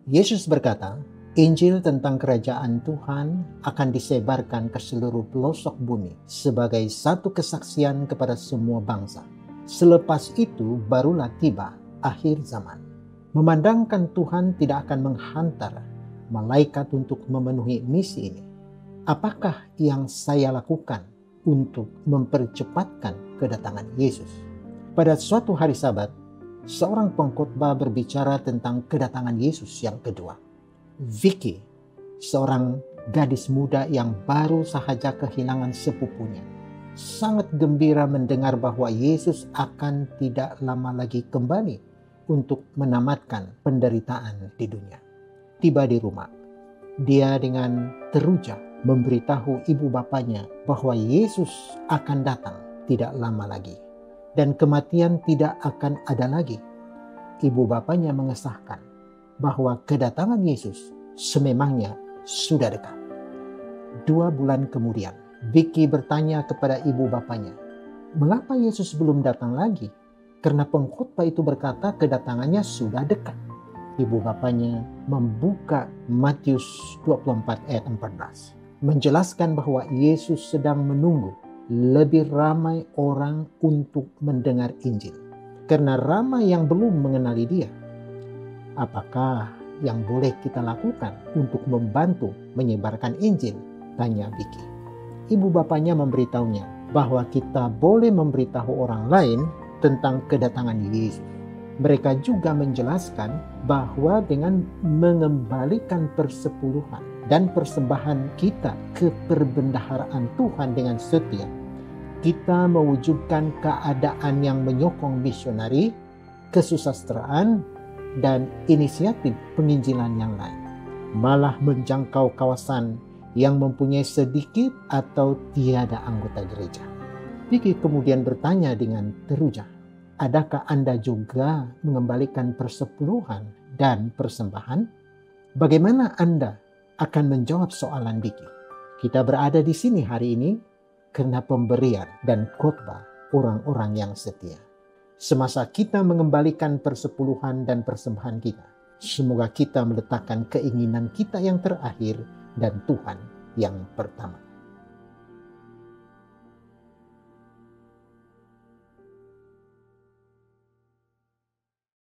Yesus berkata, Injil tentang kerajaan Tuhan akan disebarkan ke seluruh pelosok bumi sebagai satu kesaksian kepada semua bangsa. Selepas itu barulah tiba akhir zaman. Memandangkan Tuhan tidak akan menghantar malaikat untuk memenuhi misi ini. Apakah yang saya lakukan untuk mempercepatkan kedatangan Yesus? Pada suatu hari Sabat, seorang pengkhotbah berbicara tentang kedatangan Yesus yang kedua. Vicky, seorang gadis muda yang baru sahaja kehilangan sepupunya, sangat gembira mendengar bahwa Yesus akan tidak lama lagi kembali untuk menamatkan penderitaan di dunia. Tiba di rumah, dia dengan teruja memberitahu ibu bapanya bahwa Yesus akan datang tidak lama lagi dan kematian tidak akan ada lagi. Ibu bapanya mengesahkan bahwa kedatangan Yesus sememangnya sudah dekat. 2 bulan kemudian, Vicky bertanya kepada ibu bapanya, mengapa Yesus belum datang lagi? Karena pengkhotbah itu berkata kedatangannya sudah dekat. Ibu bapanya membuka Matius 24 ayat 14, menjelaskan bahwa Yesus sedang menunggu lebih ramai orang untuk mendengar Injil, karena ramai yang belum mengenali dia. Apakah yang boleh kita lakukan untuk membantu menyebarkan Injil? Tanya Vicky. Ibu bapanya memberitahunya bahwa kita boleh memberitahu orang lain tentang kedatangan Yesus. Mereka juga menjelaskan bahwa dengan mengembalikan persepuluhan dan persembahan kita ke perbendaharaan Tuhan dengan setia, kita mewujudkan keadaan yang menyokong misionari, kesusastraan, dan inisiatif penginjilan yang lain, malah menjangkau kawasan yang mempunyai sedikit atau tiada anggota gereja. Vicky kemudian bertanya dengan teruja, adakah Anda juga mengembalikan persepuluhan dan persembahan? Bagaimana Anda akan menjawab soalan Vicky? Kita berada di sini hari ini karena pemberian dan khotbah orang-orang yang setia. Semasa kita mengembalikan persepuluhan dan persembahan kita, semoga kita meletakkan keinginan kita yang terakhir dan Tuhan yang pertama.